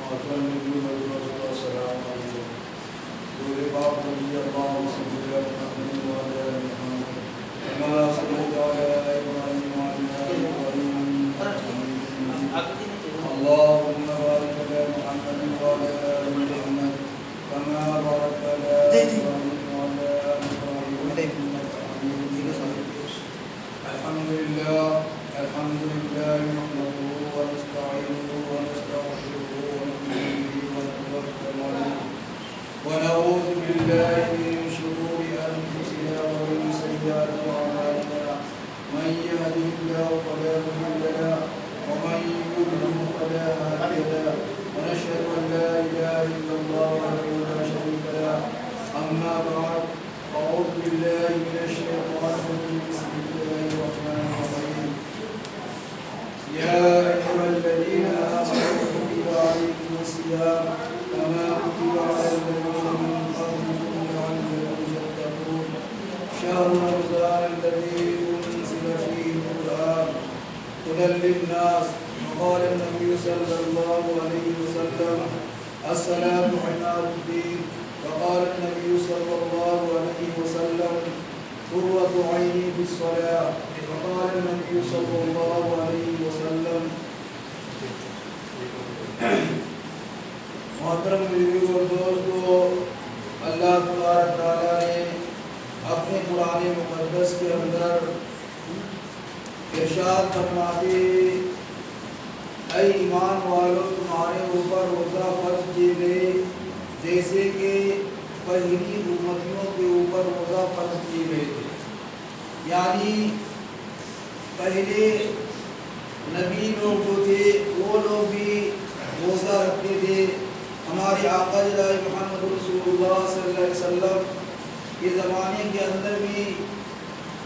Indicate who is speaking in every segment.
Speaker 1: اللهم بارك على محمد وعلى آل محمد كما باركت على إبراهيم وعلى آل إبراهيم إنك حميد مجيد. الحمد لله نحمده ونستعينه ونستغفره ونؤمن به ونتوكل عليه ونعوذ بالله من شرور أنفسنا ومن سيئات أعمالنا من يهده الله فلا مضل له ومن يضلل فلا هادي له ونشهد أن لا إله إلا الله وحده لا شريك له. أما بعد أعوذ بالله من الشيطان الرجيم بسم الله الرحمن الرحيم. يا أيها الذين آمنوا كتب عليكم الصيام كما كتب على الذين من قبلكم لعلكم تتقون. شهر رمضان الذي أنزل فيه القرآن هدى للناس. وقال النبي صلى الله عليه وسلم الصلاة عماد الدين. وقال النبي صلى الله عليه وسلم قرة عيني بالصلاة. وقال النبي صلى الله عليه وسلم. محترم بزرگوں اور دوستو، اللہ تبارک تعالیٰ نے اپنے قرآن مقدس کے اندر ارشاد فرماتے اے ایمان والو تمہارے اوپر روزہ فرض کیے گئے جیسے کہ پہلی امتیوں کے اوپر روزہ فرض کیے گئے تھے. یعنی پہلے نبی لوگ جو تھے وہ لوگ بھی روزہ رکھتے تھے. ہمارے آقا جناب محمد رسول اللہ صلی اللہ علیہ وسلم کے زمانے کے اندر بھی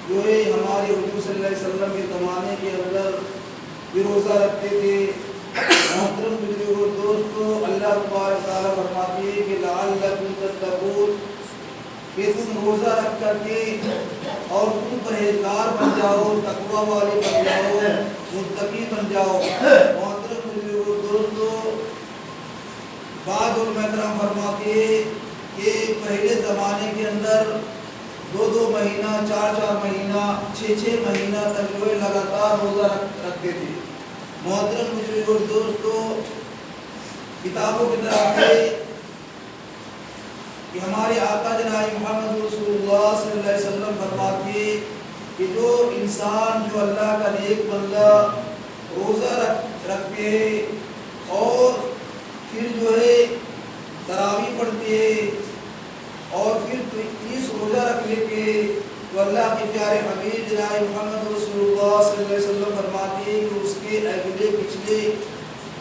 Speaker 1: جو ہے ہمارے حضور صلی اللہ علیہ وسلم کے زمانے کے اندر بھی روزہ رکھتے تھے. محترم بزرگوں اور دوستو، اللہ تبارک تعالیٰ فرماتے ہیں کہ لعلکم تتقون، کہ تم روزہ رکھ کر کے اور تم پرہیزگار بن جاؤ، تقوی والے بن جاؤ، متقی بن جاؤ. محترم بزرگوں اور دوستو، بعض علماء کرام فرماتے ہیں کہ پہلے زمانے کے اندر 2 مہینہ، 4 مہینہ، 6 مہینہ تک جو ہے لگاتار روزہ رکھتے تھے. محترم بزرگوں اور دوستو، کتابوں کی طرف ہے کہ ہمارے آقا جناب محمد رسول اللہ صلی اللہ علیہ وسلم فرماتے ہیں کہ جو انسان، جو اللہ کا نیک بندہ روزہ رکھتے ہیں اور پھر جو ہے تراویح پڑھتے ہیں اور پھر 30 روزہ رکھ لیتے ہیں، تو اللہ کے پیارے حبیب جناب محمد رسول اللہ صلی اللہ علیہ وسلم فرماتے ہیں کہ اس کے اگلے پچھلے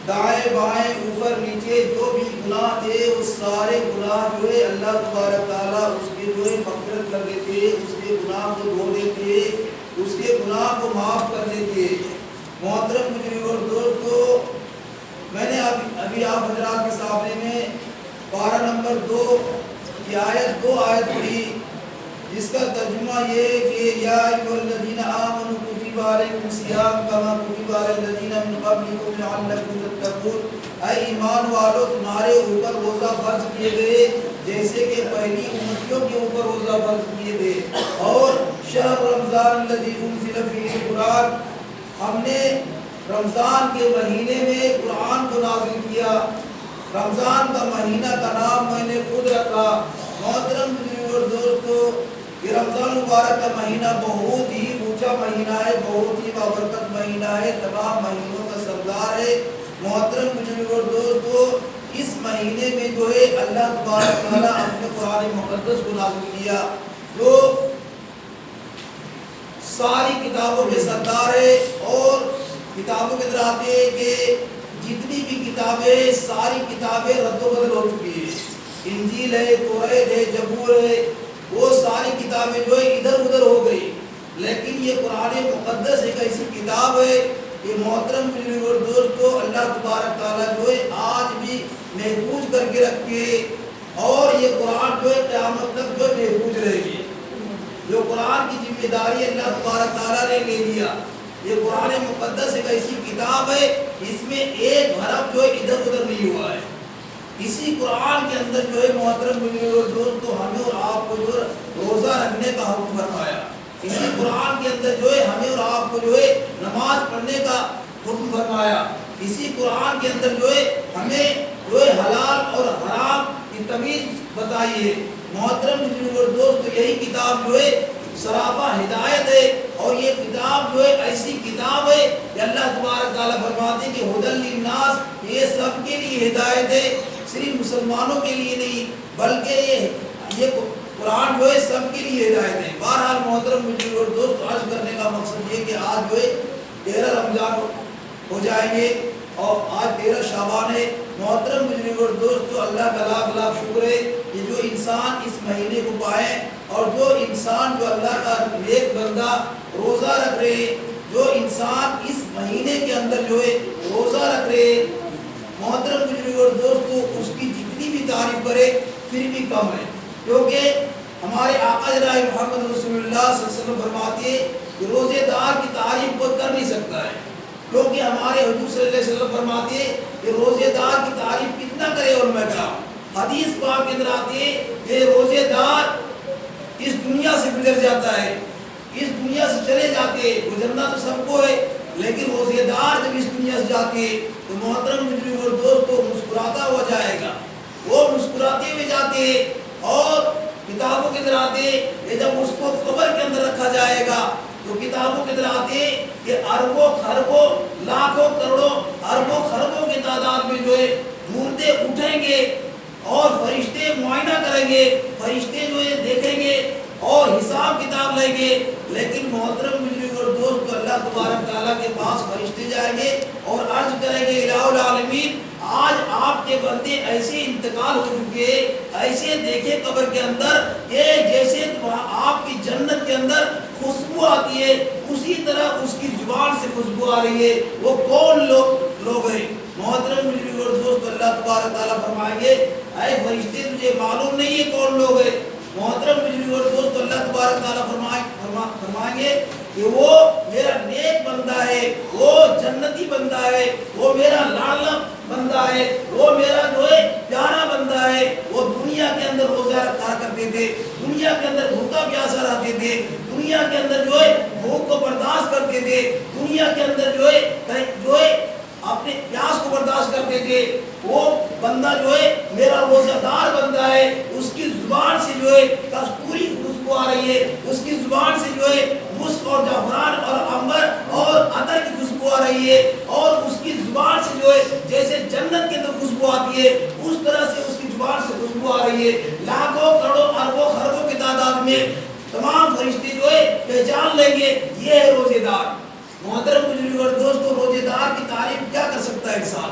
Speaker 1: دائیں بائیں اوپر نیچے جو بھی گناہ تھے اس سارے گناہ جو ہے اللہ تبارک تعالیٰ اس کے جو ہے مغفرت کر دیتے، اس کے گناہ کو دھو دیتے، اس کے گناہ کو معاف کر دیتے. محترم بزرگوں اور دوستو، میں نے ابھی آپ حضرات کے سامنے میں پارہ نمبر 2 کی آیت 2 آیت پڑھی، جس کا ترجمہ یہ ہے کہ یا ایھا الذین آمنوا کتب علیکم الصیام کما کتب علی الذین من قبلکم لعلکم تتقون. اے ایمان والو تمہارے اوپر روزہ فرض کیے گئے جیسے کہ پہلی امتیوں کے اوپر روزہ فرض کیے گئے. اور شہر رمضان الذی انزل فیہ القرآن، ہم نے رمضان کے مہینے میں قرآن کو نازل کیا. رمضان کا مہینہ کا نام میں نے خود رکھا. محترم بزرگوں اور دوستو، یہ رمضان مبارک کا مہینہ بہت ہی اونچا مہینہ ہے، بہت ہی بابرکت مہینہ ہے، تمام مہینوں کا سردار ہے. محترم بزرگوں اور دوستو، اس مہینے میں جو ہے اللہ تبارک تعالیٰ اپنے قرآن مقدس کو نازل کیا جو ساری کتابوں کے سردار ہے. اور کتابوں کے اندر آتے ہیں کہ جتنی بھی کتابیں، ساری کتابیں رد و بدل ہو چکی ہیں. انجیل ہے، توریت ہے، زبور ہے، وہ ساری کتابیں جو ہے ادھر ادھر ہو گئی. لیکن یہ قرآن مقدس ایک ایسی کتاب ہے کہ محترم بزرگوں اور دوستو، اللہ تبارک تعالیٰ جو ہے آج بھی محفوظ کر کے رکھے، اور یہ قرآن جو ہے قیامت تک جو محفوظ رہے گی. جو قرآن کی ذمہ داری اللہ تبارک تعالیٰ نے لے لیا. یہ قرآن مقدس ایک ایسی کتاب ہے اس میں ایک حرف جو ہے ادھر ادھر نہیں ہوا ہے. اسی قرآن کے اندر جو ہے محترم دوستو ہمیں اور آپ کو جو روزہ رکھنے کا حکم فرمایا. اسی قرآن کے اندر جو ہے ہمیں اور آپ کو جو ہے نماز پڑھنے کا حکم فرمایا. اسی قرآن کے اندر جو ہے ہمیں جو ہے حلال اور حرام کی تمیز بتائی ہے. محترم دوستو یہی کتاب جو ہے سراپا ہدایت ہے، اور یہ کتاب جو ہے ایسی کتاب ہے کہ اللہ تبارک تعالیٰ فرماتے ہیں کہ ھدی للناس، یہ سب کے لیے ہدایت ہے، صرف مسلمانوں کے لیے نہیں بلکہ یہ قرآن جو ہے سب کے لیے ہدایت ہے. بہرحال محترم مجھے اور دوست عرض کرنے کا مقصد یہ کہ آج جو ہے 13 رمضان ہو جائیں گے اور آج 13 شعبان ہے. محترم مجھے اور دوست اللہ کا لاکھ لاکھ شکر ہے کہ جو انسان اس مہینے کو پائے، اور جو انسان جو اللہ کا نیک بندہ روزہ رکھ رہے ہیں، جو انسان اس مہینے کے اندر جو ہے روزہ رکھ رہے ہیں، محترم مجھے اور دوستو اس کی جتنی بھی تعریف کرے پھر بھی کم ہے. کیونکہ ہمارے آقا جناب محمد رسول اللہ صلی اللہ علیہ وسلم فرماتے ہیں کہ روزے دار کی تعریف کوئی کر نہیں سکتا ہے. کیونکہ ہمارے حضور صلی اللہ علیہ وسلم فرماتے ہیں کہ روزے دار کی تعریف کتنا کرے اور میں کہا. حدیث پاک کے اندر آتی ہے کہ روزے دار اس دنیا سے گزر جاتا ہے، اس دنیا سے چلے جاتے ہیں. گزرنا تو سب کو ہے، لیکن روزے دار جب اس دنیا سے جاتے ہیں تو محترم مجرم اور دوستو مسکراتا ہوا جائے گا. وہ مسکراتے ہوئے جاتے ہیں، اور کتابوں کے اندر آتے ہیں کہ جب اس کو قبر کے اندر رکھا جائے گا تو کتابوں کے اندر آتے ہیں کہ اربوں خربوں لاکھوں کروڑوں اربوں خربوں کی تعداد میں جو ہے مردے اٹھیں گے، اور فرشتے معائنہ کریں گے، فرشتے جو ہے دیکھیں گے اور حساب کتاب لیں گے. لیکن محترم مجرم اور دوست اللہ تبارک تعالیٰ کے پاس فرشتے جائیں گے اور عرض کریں گے الہ العالمین آج آپ کے بندے ایسے انتقال ہو چکے، ایسے دیکھے قبر کے اندر کہ جیسے آپ کی جنت کے اندر خوشبو آتی ہے اسی طرح اس کی زبان سے خوشبو آ رہی ہے. وہ کون لوگ ہیں؟ محترم مجرم اور دوست اللہ تبارک تعالیٰ فرمائیں گے اے فرشتے تجھے معلوم نہیں ہے کون لوگ ہیں؟ محترم مجرم اور دوست اللہ تبارک تعالیٰ فرمائیں گے کہ وہ میرا نیک بندہ ہے، وہ جنتی بندہ ہے، وہ میرا لاڈلا بندہ ہے، وہ میرا جو ہے پیارا بندہ ہے. وہ دنیا کے اندر روزہ رکھا کرتے تھے، دنیا کے اندر بھوکا پیاسا رہتے تھے، دنیا کے اندر جو ہے بھوک کو برداشت کرتے تھے، دنیا کے اندر جو ہے اپنے پیاس کو برداشت کرتے تھے. وہ بندہ جو ہے میرا روزہ دار بندہ ہے، اس کی زبان سے جو ہے کستوری خوشبو آ رہی ہے، اس کی زبان سے جو ہے مسک اور زعفران اور عنبر اور عطر کی خوشبو آ رہی ہے، اور اس کی زبان سے جو ہے جیسے جنت کے اندر خوشبو آتی ہے اس طرح سے اس کی زبان سے خوشبو آ رہی ہے. لاکھوں کروڑوں اربوں خربوں کی تعداد میں تمام فرشتے جو ہے پہچان لیں گے یہ ہے روزے دار. محترم مجرم اور دوستو روزے دار کی تعریف کیا کر سکتا ہے انسان؟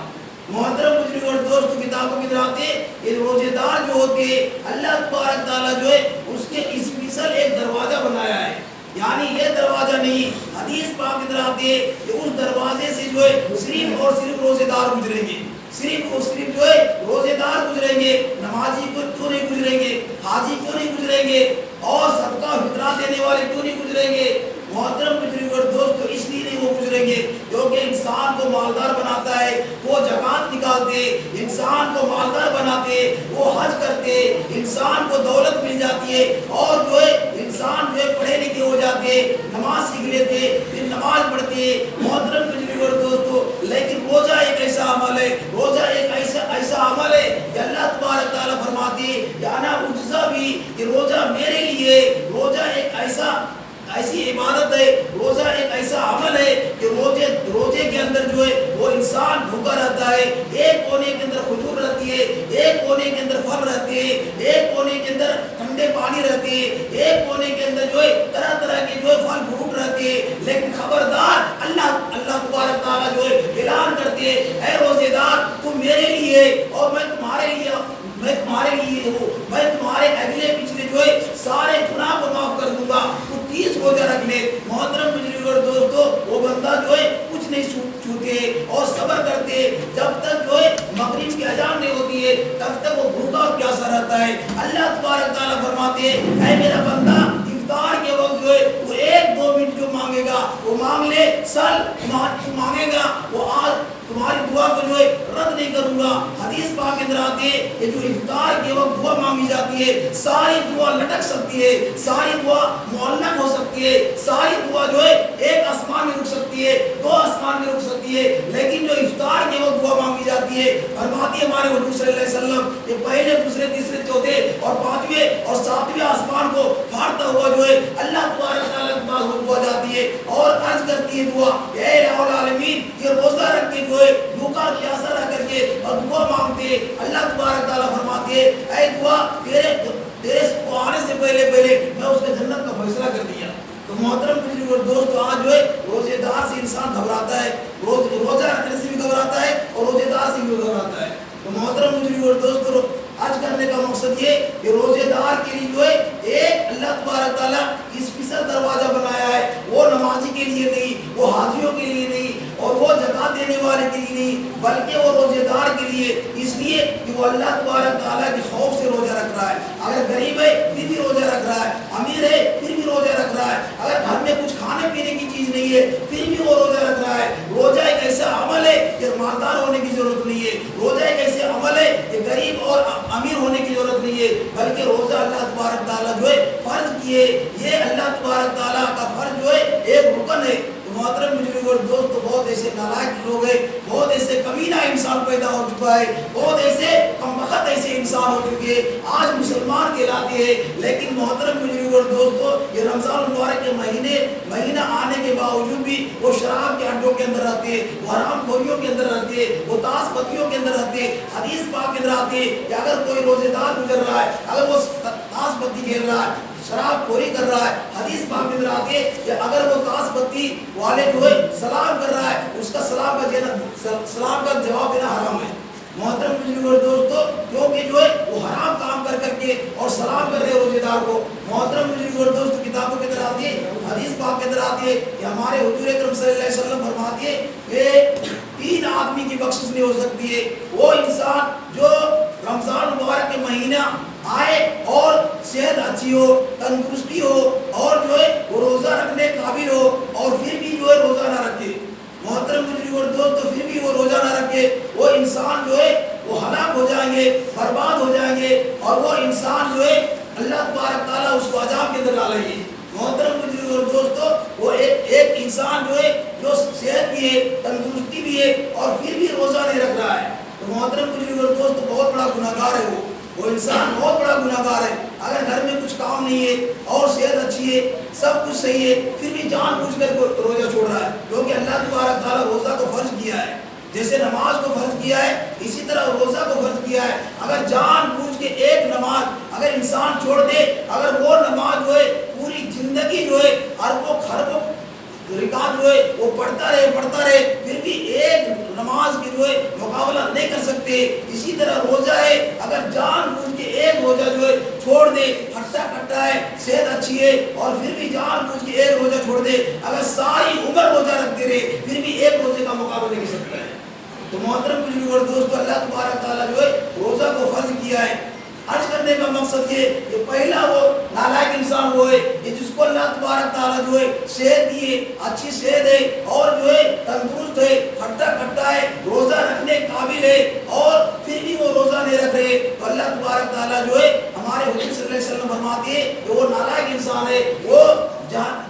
Speaker 1: محترم مجرم اور دوستو کتابوں میں آتے ہیں روزے دار جو ہوتے ہیں اللہ تبارک تعالیٰ جو ہے اس کے اسپیشل ایک دروازہ بنایا ہے. یعنی یہ دروازہ نہیں، حدیث پاک میں آتے ہیں کہ اس دروازے سے جو ہے صرف اور صرف روزے دار گزریں گے، صرف اور صرف جو ہے روزے دار گزریں گے. نمازی کو کیوں نہیں گزریں گے، حاجی کیوں نہیں گزریں گے، اور صدقہ فطرہ دینے والے کیوں نہیں گزریں گے؟ محترم مجرم اور دوستو اس لیے نہیں وہ گزریں گے کیونکہ انسان کو مالدار بناتا ہے وہ زکوٰۃ نکالتے، انسان کو مالدار بناتے وہ حج کرتے، انسان کو دولت مل جاتی ہے، اور جو ہے انسان جو ہے پڑھے لکھے ہو جاتے، نماز سیکھ لیتے، پھر نماز پڑھتے. محترم مجرم اور دوستو لیکن روزہ ایک ایسا عمل ہے، روزہ ایک ایسا عمل ہے کہ اللہ تبارک تعالیٰ فرماتے ہیں کہ انا اجزا بھی، کہ روزہ میرے لیے، روزہ ایک ایسی عبادت ہے، روزہ ایک ایسا عمل ہے کہ روزے کے اندر جو ہے وہ انسان بھوکا رہتا ہے. ایک کونے کے اندر کھجور رہتی ہے، ایک کونے کے اندر پھل رہتے ہیں، ایک کونے کے اندر ٹھنڈے پانی رہتے ہیں، ایک کونے کے اندر جو ہے طرح طرح کے جو ہے پھل فروٹ رہتے ہیں. لیکن خبردار اللہ تبارک تعالیٰ جو ہے اعلان کرتے ہیں اے روزے دار تم میرے لیے اور میں تمہارے لیے ہوں، میں تمہارے اگلے پچھلے جو ہے سارے گناہ کو معاف کر دوں گا. 30 روزہ رکھ لے. محترم مجرم اور دوستو وہ بندہ جو ہے کچھ نہیں چھوتے اور صبر کرتے جب تک جو ہے مغرب کی اذان نہیں ہوتی ہے تب تک وہ بھوکا اور پیاسا رہتا ہے. اللہ تبارک تعالیٰ فرماتے ہیں اے میرا بندہ افطار کے وقت جو ہے وہ 1-2 منٹ جو مانگے گا وہ مانگ لے. سل مانگے گا وہ آج حدیث پاک کے اندر آتی ہے کہ جو افطار کے وقت دعا مانگی جاتی ہے ساری دعا لٹک سکتی ہے، ساری دعا معلق ہو سکتی ہے، ساری دعا جو ہے ایک آسمان میں رک سکتی ہے، دو آسمان میں رک سکتی ہے، لیکن جو افطار کے وقت دعا مانگی جاتی ہے فرماتی ہے ہمارے حضور صلی اللہ علیہ وسلم کہ پہلے دوسرے تیسرے چوتھے اور پانچویں اور ساتویں آسمان کو پھاڑتا ہوا جو ہے اللہ تبارک تعالیٰ کے پاس وہ دعا جاتی ہے اور عرض کرتی ہے دعا کہ اے رب العالمین یہ روزہ رکھ کے جو ہے بھوکا پیاسا رہ کر کے اور دعا مانگتے ہیں، اللہ تبارک تعالیٰ فرماتے ہیں اے دعا تیرے کو آنے سے پہلے میں اس کے جنت کا فیصلہ کر دیا۔ تو محترم بزرگ اور دوستو آج جو ہے روزے دار سے انسان گھبراتا ہے، روزہ رکھنے سے بھی گھبراتا ہے اور روزے دار سے بھی گھبراتا ہے۔ تو محترم بزرگ اور دوستو آج کرنے کا مقصد یہ کہ روزے دار کے لیے جو ہے ایک اللہ تبارک تعالیٰ اسپیشل دروازہ بنایا ہے، وہ نمازی کے لیے نہیں، وہ حاجیوں کے لیے نہیں اور وہ زکات دینے والے کے لیے نہیں، بلکہ وہ روزے دار کے لیے، اس لیے کہ وہ اللہ تبارک تعالیٰ کے خوف سے روزہ رکھ رہا ہے۔ اگر غریب ہے پھر بھی روزہ رکھ رہا ہے، امیر ہے پھر بھی روزہ رکھ رہا ہے، اگر گھر میں کچھ کھانے پینے کی چیز نہیں ہے پھر بھی وہ روزہ رکھ رہا ہے۔ روزہ ایک ایسا عمل ہے کہ مالدار ہونے کی ضرورت نہیں ہے، روزہ ایک ایسے عمل ہے کہ غریب اور امیر ہونے کی ضرورت نہیں ہے، بلکہ روزہ اللہ تبارک تعالیٰ جو ہے فرض کیے، یہ اللہ تبارک تعالیٰ کا فرض جو ہے ایک رکن ہے۔ محترم بزرگ اور دوست بہت ایسے نالائق لوگ ہیں، بہت ایسے کمینہ انسان پیدا ہو چکا ہے، بہت ایسے کمبخت ایسے انسان ہو چکے ہیں آج مسلمان کہلاتے ہیں، لیکن محترم بزرگ اور دوستو یہ رمضان المبارک کے مہینہ آنے کے باوجود بھی وہ شراب کے اڈوں کے اندر رہتے ہیں، وہ حرام خوریوں کے اندر رہتے ہیں، وہ تاش پتیوں کے اندر رہتے ہیں۔ حدیث پاک کے اندر آتے ہیں کہ اگر کوئی روزے دار گزر رہا ہے، اگر وہ تاش پتی کھیل رہا ہے، شراب خوری کر رہا ہے، حدیث پاک میں آتے ہیں کہ اگر وہ تاش پتی والے جو ہے سلام کر رہا ہے اس کا سلام کا جواب دینا حرام ہے۔ محترم بزرگ اور دوستو کیونکہ جو ہے وہ حرام کام کر کے اور سلام کر رہے روزے دار کو۔ محترم بزرگ اور دوست کتابوں کے اندر آتی ہے، حدیث پاک کے اندر آتی ہے کہ ہمارے حضور اکرم صلی اللہ علیہ وسلم فرماتے ہیں کہ 3 آدمی کی بخشش نہیں ہو سکتی ہے، وہ انسان جو رمضان مبارک کے مہینہ آئے اور صحت اچھی ہو، تندرستی ہو اور جو ہے وہ روزہ رکھنے قابل ہو اور پھر بھی جو ہے روزہ نہ رکھے۔ محترم بزرگ اور دوستو پھر بھی وہ روزہ نہ رکھے، وہ انسان جو ہے وہ ہلاک ہو جائیں گے، برباد ہو جائیں گے اور وہ انسان جو ہے اللہ تبارک تعالیٰ اس کو عذاب کے اندر ڈالیں گے۔ محترم بزرگ اور دوستو وہ ایک انسان جو ہے جو صحت بھی ہے، تندرستی بھی ہے اور پھر بھی روزہ نہیں رکھ رہا ہے، تو محترم بزرگ اور دوستو بہت بڑا گناہگار ہے وہ انسان بہت بڑا گناہگار ہے۔ اگر گھر میں کچھ کام نہیں ہے اور صحت اچھی ہے، سب کچھ صحیح ہے، پھر بھی جان بوجھ کر روزہ چھوڑ رہا ہے، کیونکہ اللہ تبارک تعالیٰ روزہ کو فرض کیا ہے، جیسے نماز کو فرض کیا ہے اسی طرح روزہ کو فرض کیا ہے۔ اگر جان بوجھ کے ایک نماز اگر انسان چھوڑ دے، اگر وہ نماز جو ہے پوری زندگی جو ہے اربوں خربوں رکعت جو ہے وہ پڑھتا رہے پھر بھی ایک نماز کی جو ہے مقابلہ نہیں کر سکتے، اسی طرح روزہ ہے اگر جان بوجھ کے ایک روزہ جو ہے چھوڑ دے، ہٹا کٹا ہے، صحت اچھی ہے اور پھر بھی جان بوجھ کے ایک روزہ چھوڑ دے، اگر ساری عمر روزہ رکھتے رہے پھر بھی ایک روزے کا مقابلہ نہیں کر سکتا ہے۔ تو محترم بزرگ اور دوستو اللہ تبارک تعالیٰ جو ہے روزہ کو فرض کیا ہے۔ حج کرنے کا مقصد یہ کہ پہلا وہ نالائق انسان وہ ہے کہ جس کو اللہ تبارک تعالیٰ جو ہے صحت دی ہے، اچھی صحت ہے اور جو ہے تندرست ہے، ہٹا کٹا ہے، روزہ رکھنے قابل ہے اور پھر بھی وہ روزہ نہیں رکھ رہے، تو اللہ تبارک تعالیٰ جو ہے ہمارے حضور صلی اللہ علیہ وسلم فرماتے ہیں کہ وہ نالائق انسان ہے، وہ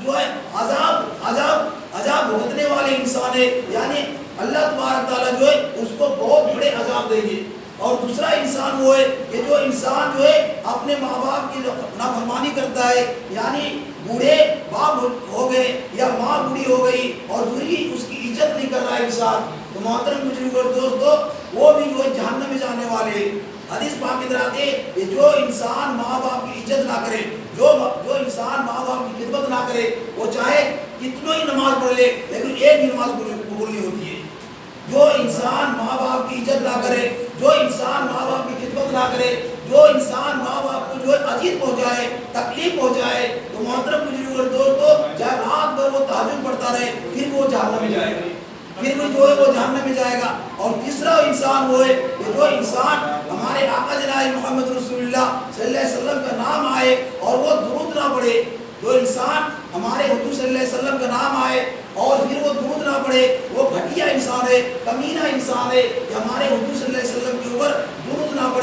Speaker 1: جو ہے عذاب بھگتنے والے انسان ہے، یعنی اللہ تبارک تعالیٰ جو ہے اس کو بہت بڑے عذاب دیں گے۔ اور دوسرا انسان وہ ہے کہ جو انسان جو ہے اپنے ماں باپ کی نافرمانی کرتا ہے، یعنی بوڑھے باپ ہو گئے یا ماں بوڑھی ہو گئی اور دوسری اس کی عزت نہیں کر رہا ہے انسان، تو محترم بزرگ اور دوستو وہ بھی جو ہے جہنم میں جانے والے ہیں۔ حدیث پاک کے اندر آتے ہیں کہ جو انسان ماں باپ کی عزت نہ کرے، جو انسان ماں باپ کی خدمت نہ کرے، وہ چاہے کتنی ہی نماز پڑھ لے لیکن ایک ہی نماز قبول نہیں ہوتی ہے۔ جو انسان ماں باپ کی عزت نہ کرے، جو انسان ماں باپ کی خدمت نہ کرے، جو انسان ماں باپ کو جو ہے اذیت پہنچائے، تکلیف پہنچائے، تو محترم بزرگ اور دوستو چاہے رات بھر وہ تہجد پڑھتا رہے پھر وہ جہنم میں جائے گا، پھر بھی جو ہے وہ جہنم میں جائے گا۔ اور تیسرا انسان وہ ہے کہ جو انسان ہمارے آقا جناب محمد رسول اللہ صلی اللہ علیہ وسلم کا نام آئے اور وہ درود نہ پڑھے، جو انسان ہمارے حضور صلی اللہ علیہ وسلم کا نام آئے اور پھر وہ درود نہ پڑھے، وہ گھٹیا انسان ہے، کمینہ انسان ہے، کہ ہمارے حضور صلی اللہ علیہ وسلم کی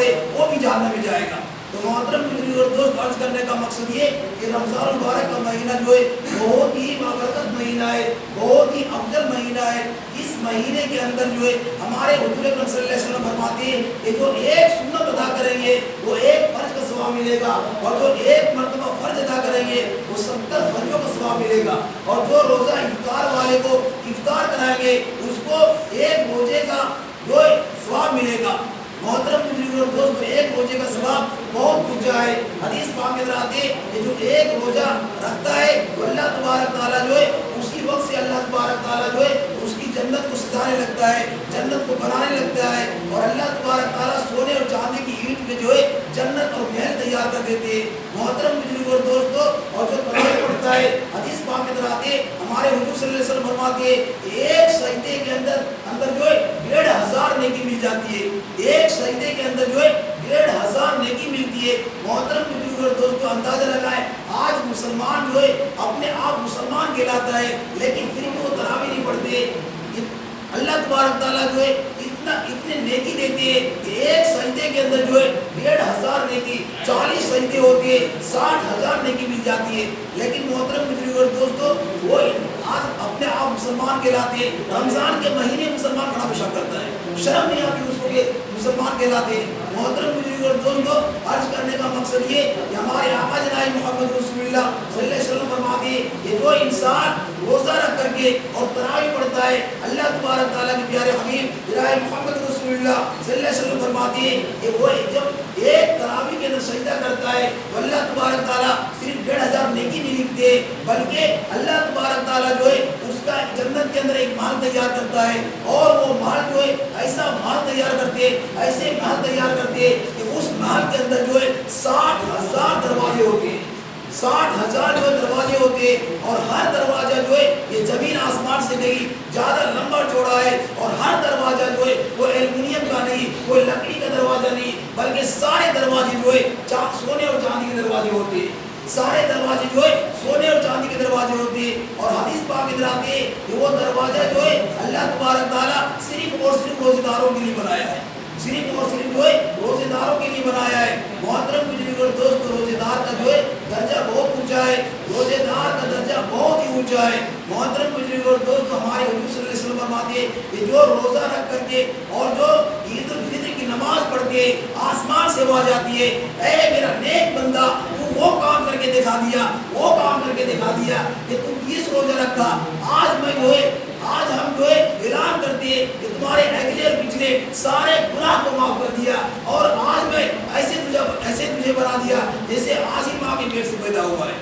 Speaker 1: پڑے وہ بھی جہنم میں جائے گا۔ تو محترم بزرگ اور دوست، عرض کرنے کا مقصد یہ کہ رمضان المبارک کا مہینہ جو ہے بہت ہی بابرکت مہینہ ہے، بہت ہی افضل مہینہ ہے۔ اس مہینے کے اندر جو ہے ہمارے حضور اکرم صلی اللہ علیہ وسلم فرماتے ہیں کہ جو ایک سنت ادا کریں گے وہ ایک فرض کا ثواب ملے گا، اور جو ایک مرتبہ فرض ادا کریں گے وہ 70 فرضوں کا ثواب ملے گا، اور جو روزہ افطار والے کو افطار کرائیں گے اس کو ایک روزے کا جو ثواب ملے گا۔ محترم بزرگ اور دوست، ایک روزے کا ثواب بہت اونچا ہے۔ حدیث پاک میں آتے ہیں کہ جو ایک روزہ رکھتا ہے تو اللہ تبارک تعالیٰ جو ہے اسی وقت سے اللہ تبارک تعالیٰ جو ہے اس کی جنت کو سجانے لگتا ہے، جنت کو بنانے لگتا ہے، اور اللہ تبارک تعالیٰ سونے اور چاندی کی اینٹ میں جو ہے جنت اور محل تیار کر دیتے ہیں۔ محترم بزرگ اور دوستو، اور جو تراویح پڑھتا ہے، حدیث پاک میں آتے ہیں ہمارے حضور صلی اللہ علیہ وسلم فرماتے ہیں کہ ایک سجدے کے اندر جو ہے 1500 نیکی مل جاتی ہے، ایک سجدے کے اندر جو ہے 1500 نیکی ملتی ہے۔ محترم بزرگ اور دوستو، اندازہ لگائیں آج مسلمان جو ہے اپنے آپ مسلمان کہلاتا ہے لیکن پھر بھی وہ تراویح نہیں پڑھتے۔ اللہ تبارک تعالیٰ جو ہے اتنے نیکی دیتے ہیں کہ ایک سجدے کے اندر جو ہے 1500 نیکی، 40 سجدے ہوتے ہیں 60,000 نیکی مل جاتی ہے۔ لیکن محترم بزرگ اور دوستو، وہ آج اپنے آپ مسلمان کہلاتے ہیں، رمضان کے مہینے مسلمان کھڑا پیشاب کرتا ہے، شرم نہیں آتی اس کو کہ مسلمان کہلاتے ہیں۔ محترم بزرگ اور دوستو، عرض کرنے کا مقصد یہ کہ ہمارے آقا جناب محمد رسول اللہ صلی اللہ علیہ وسلم فرماتے ہیں کہ جو انسان روزہ رکھ کر کے اور تراویح پڑھتا ہے، اللہ تبارک تعالیٰ کے پیارے حبیب جناب محمد رسول اللہ صلی اللہ علیہ وسلم فرماتے ہیں کہ وہ جب ایک تراویح کے اندر سجدہ کرتا ہے تو اللہ تبارک تعالیٰ صرف 1500 نیکی نہیں لکھتے بلکہ اللہ تبارک تعالیٰ جو ہے اس کا جنت کے اندر ایک محل تیار کرتا ہے، اور وہ محل جو ہے ایسا محل تیار کرتے ہیں، ایسے محل تیار کرتے ہیں کہ اس محل کے اندر جو ہے 60,000 دروازے ہوتے ہیں، 60,000 جو دروازے ہوتے ہیں، اور ہر دروازہ جو ہے یہ زمین آسمان سے نہیں زیادہ لمبا چوڑا ہے، اور ہر دروازہ جو ہے وہ ایلومینیم کا نہیں، کوئی لکڑی کا دروازہ نہیں، بلکہ سارے دروازے جو ہے سونے اور چاندی کے دروازے ہوتے ہیں، سارے دروازے جو ہے سونے اور چاندی کے دروازے ہوتے ہیں۔ اور حدیث پاک میں آتے ہیں کہ وہ دروازہ جو ہے اللہ تبارک تعالیٰ صرف اور صرف روزے داروں کے لیے بنایا ہے، صرف اور صرف جو ہے روزے داروں کے لیے بنایا ہے۔ محترم بزرگ اور دوست، روزے دار کا جو ہے درجہ بہت اونچا ہے، روزے دار کا درجہ بہت ہی اونچا ہے۔ محترم بزرگ اور دوست، ہمارے حضور صلی اللہ علیہ وسلم فرماتے ہیں کہ جو روزہ رکھ کر کے اور جو عید الفطر کی نماز پڑھ کے آسمان سے آواز آتی ہے، اے میرا نیک بندہ، تو وہ کام کر کے دکھا دیا، وہ کام کر کے دکھا دیا کہ تم 30 روزہ رکھا، آج میں جو ہے آج ہم جو ہے اعلان کرتے ہیں کہ تمہارے اگلے اور پچھلے سارے گناہ کو معاف کر دیا، اور آج میں ایسے تجھے بنا دیا جیسے آج ہی ماں کے پیٹ سے پیدا ہوا ہے،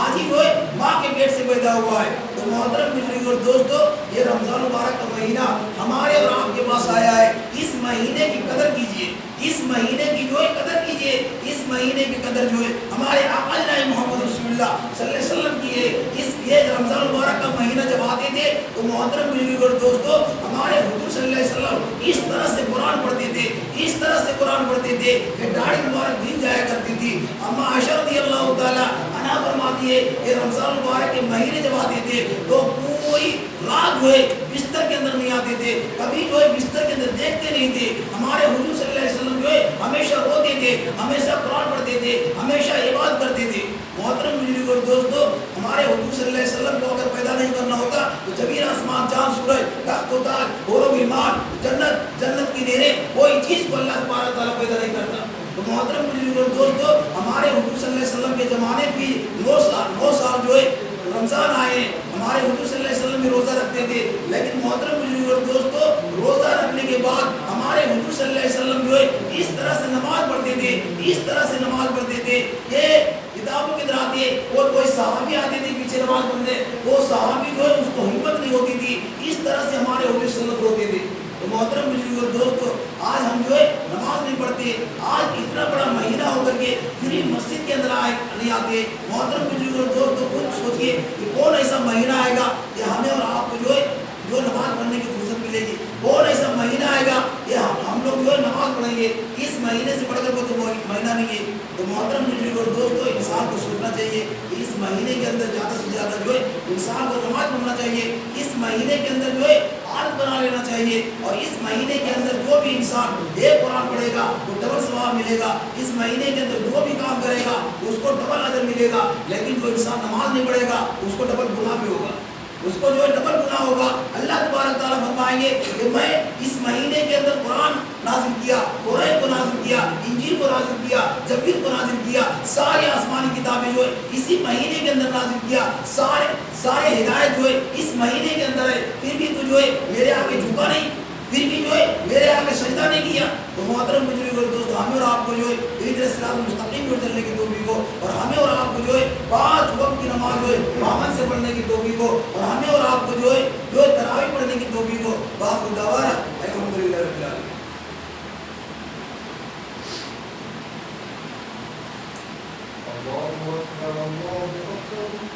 Speaker 1: آج ہی جو ہے ماں کے پیٹ سے پیدا ہوا ہے۔ تو محترم بزرگ اور دوستو، یہ رمضان مبارک کا مہینہ ہمارے اور آپ کے پاس آیا ہے، اس مہینے کی قدر کیجئے، اس مہینے کی جو ہے قدر کیجئے، اس مہینے کی قدر جو ہے ہمارے آقا جناب محمد رسول اللہ صلی اللہ علیہ وسلم کی ہے۔ یہ رمضان مبارک کا مہینہ جب آتے تھے تو محترم بزرگ اور دوستو، ہمارے حضور صلی اللہ علیہ وسلم اس طرح سے قرآن پڑھتے تھے، اس طرح سے قرآن پڑھتے تھے کہ داڑھی مبارک دین جایا کرتی تھی۔ اما عائشہ رضی اللہ تعالیٰ عنہا فرماتی ہے کہ رمضان مبارک کے مہینے جب آتے تھے تو کوئی رات جو ہے بستر کے اندر نہیں آتے تھے، کبھی جو ہے بستر کے اندر دیکھتے نہیں تھے۔ ہمارے حضور صلی اللہ علیہ وسلم جو ہے ہمیشہ روتے تھے، ہمیشہ قرآن پڑھتے تھے، ہمیشہ عبادت کرتے تھے۔ محترم بزرگ اور دوستو، ہمارے حضور صلی اللہ علیہ وسلم کو اگر پیدا نہیں کرنا ہوتا تو زمین آسمان چاند سورج تخت و تاج حور و غلمان جنت کی نہریں کوئی چیز کو اللہ تبارک تعالیٰ پیدا نہیں کرتا۔ تو محترم بزرگ اور دوستو، ہمارے حضور صلی اللہ علیہ وسلم کے زمانے بھی 9 سال جو ہے رمضان آئے ہیں، ہمارے حضور صلی اللہ علیہ وسلم بھی روزہ رکھتے تھے، لیکن محترم بزرگ اور دوستو، روزہ رکھنے کے بعد ہمارے حضور صلی اللہ علیہ وسلم جو ہے اس طرح سے نماز پڑھتے تھے، اس طرح سے نماز پڑھتے تھے کہ کتابوں کے اندر آتے اور کوئی صحابی آتے تھے پیچھے نماز پڑھنے، وہ صحابی جو ہے اس کو ہمت نہیں ہوتی تھی، اس طرح سے ہمارے حضور صلی اللہ علیہ وسلم روتے تھے۔ تو محترم بزرگ اور دوستو، آج ہم جو ہے نماز نہیں پڑھتے، آج اتنا بڑا مہینہ ہو کر کے پھر مسجد کے اندر نہیں آتے۔ محترم بزرگ اور دوستو، خود سوچئے کہ کون ایسا مہینہ آئے گا کہ ہمیں اور آپ کو جو ہے جو نماز پڑھنے کی فرصت ملے گی، کون ایسا مہینہ آئے گا کہ ہم لوگ جو ہے نماز پڑھیں گے، اس مہینے سے پڑھ کر کوئی تو مہینہ نہیں ہے۔ تو محترم بزرگ اور دوستو، انسان کو سوچنا چاہیے کہ اس مہینے کے اندر زیادہ سے زیادہ جو ہے انسان کو نماز پڑھنا چاہیے، اس مہینے کے اندر جو ہے عادت بنا لینا چاہیے. اور اس مہینے کے اندر جو بھی انسان ایک قرآن پڑھے گا وہ ڈبل ثواب ملے گا. اس مہینے کے اندر جو بھی کام کرے گا اس کو ڈبل اجر ملے گا. لیکن جو انسان نماز نہیں پڑھے گا اس کو ڈبل گناہ بھی ہوگا, اس کو جو ہے ڈبل گناہ ہوگا. اللہ تبارک تعالیٰ فرمائیں گے کہ میں اس مہینے کے اندر قرآن نازل کیا, قرآن کو نازل کیا, انجیل کو نازل کیا, زبور کو نازل کیا, ساری آسمانی کتابیں جو ہے اسی مہینے کے اندر نازل کیا, سارے ہدایت جو ہے اس مہینے کے اندر ہے. پھر بھی تو جو ہے میرے آگے جھکا نہیں, پھر بھی جو ہے میرے آگے سجدہ نہیں کیا. تو محترم بزرگ اور دوستو, ہمیں اور آپ کو جو ہے صراط المستقیم پر چلنے کی توفیق ہو, اور ہمیں اور آپ کو جو ہے 5 وقت کی نماز جو ہے پابند سے پڑھنے کی توفیق ہو, اور ہمیں اور آپ کو جو ہے تراویح پڑھنے کی توفیق ہو. باقی دعوانا الحمدللہ رب العالمین.
Speaker 2: اللہ اکبر, اللہ اکبر,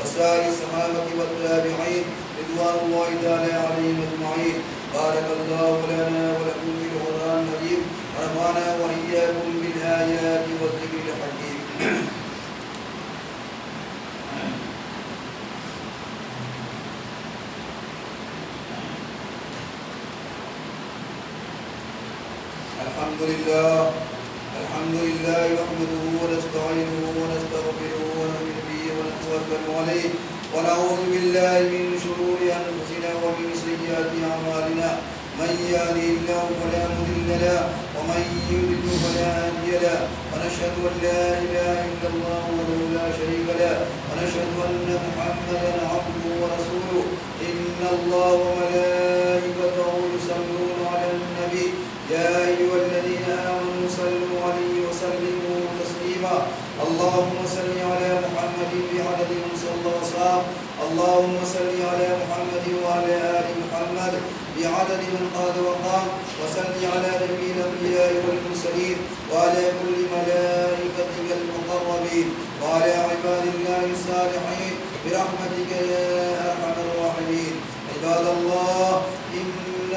Speaker 1: وسائر الصحابة والتابعين رضوان الله الحمد لله نحمده ونستعينه ونستغفره ونؤمن به ونتوكل عليه ونعوذ بالله من شرور أنفسنا ومن سيئات أعمالنا من يهده الله فلا مضل له ومن يضلل فلا هادي له ونشهد أن لا إله إلا الله وحده لا شريك له ونشهد أن محمدا عبده ورسوله إن الله وملائكته يصلون على النبي يا أيها الذين آمنوا صلوا عليه وسلموا تسليما اللهم صل على محمد بعدد من صلى وصام اللهم صل على محمد وعلى آل محمد بعدد من قاد وقام وصل على جميع الأنبياء والمرسلين وعلى كل ملائكتك المقربين وعلى عباد الله الصالحين برحمتك يا أرحم الراحمين عباد الله إن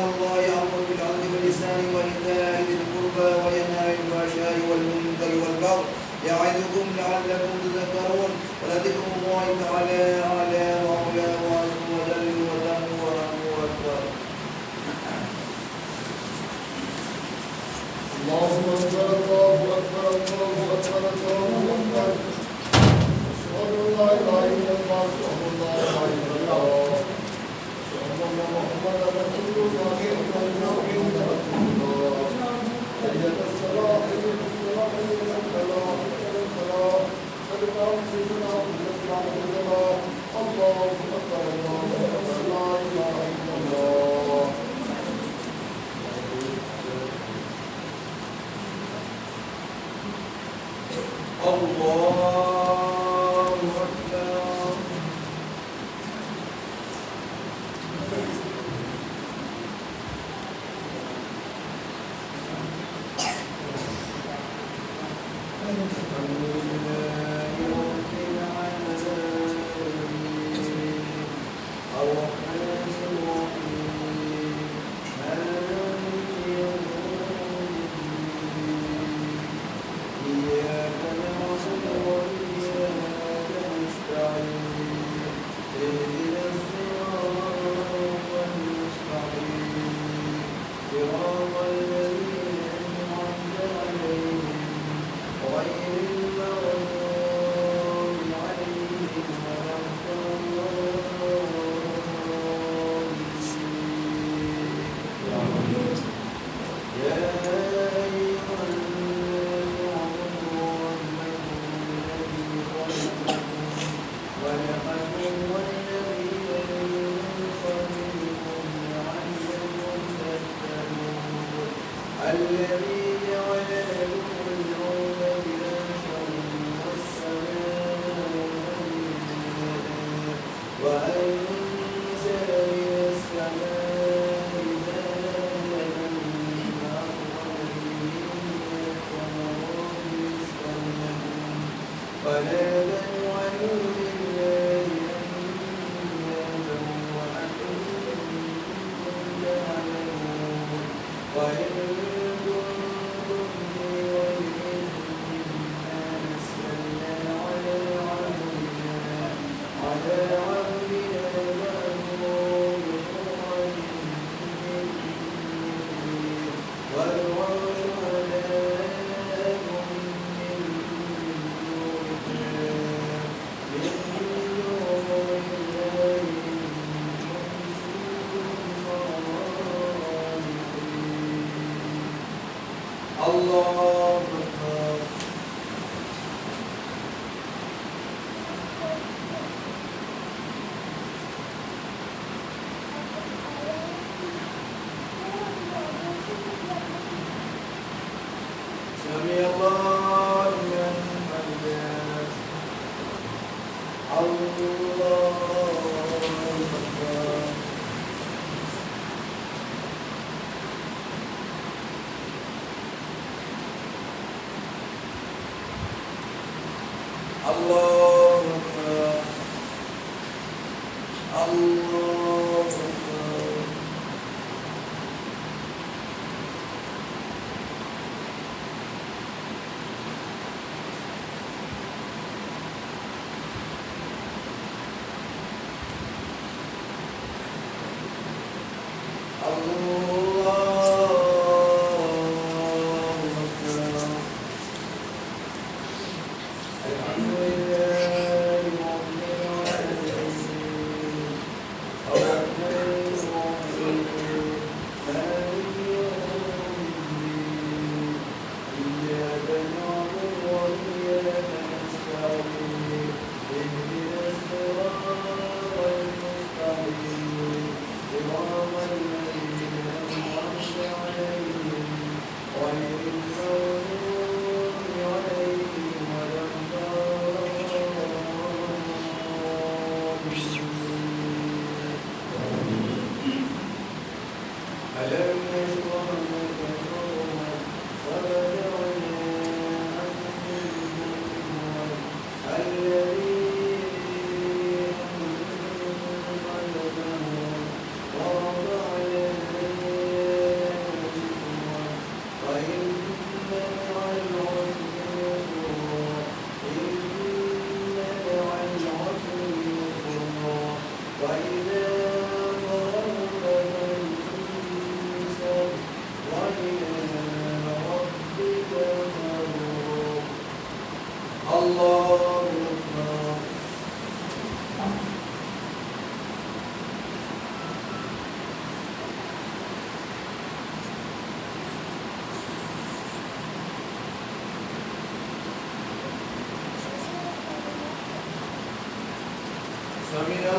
Speaker 1: الله يأمر بالعدل والإحسان وإيتاء ذي القربى وينهى عن الفحشاء والمنكر والبغي يعظكم لعلكم تذكرون ولذكر الله تعالى أعلى وأعلى وعز وجل وتم ورحمه أكبر.
Speaker 2: الله أكبر الله أكبر الله أكبر الله أكبر أشهد أن لا إله إلا الله أشهد أن لا إله إلا الله أشهد أن محمدا رسول الله أشهد أن رسول الله حي على الصلاة حي على الصلاة حي على الفلاح حي على الفلاح قد قامت الصلاة قد قامت الصلاة الله أكبر الله أكبر لا إله إلا الله.
Speaker 1: الله أكبر.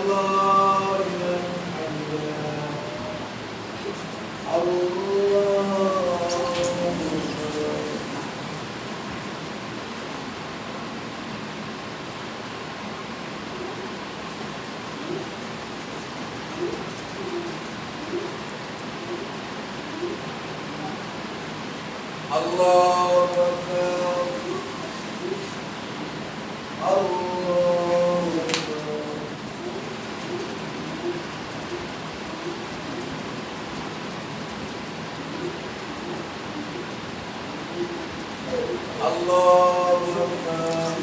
Speaker 1: الله لمن حمده الله أكبر الله أكبر الله أكبر الله أكبر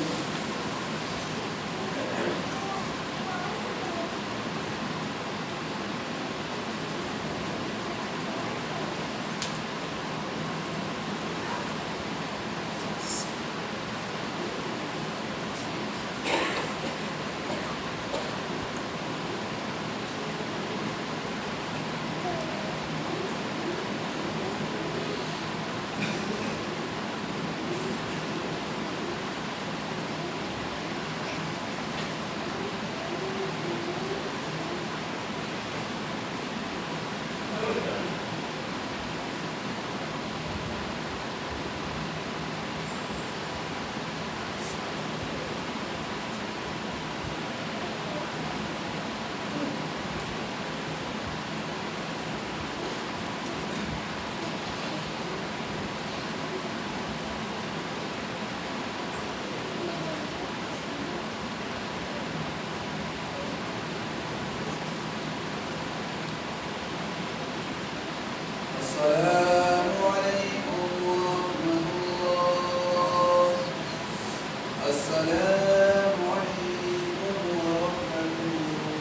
Speaker 1: السلام عليكم ورحمة الله السلام عليكم ورحمة الله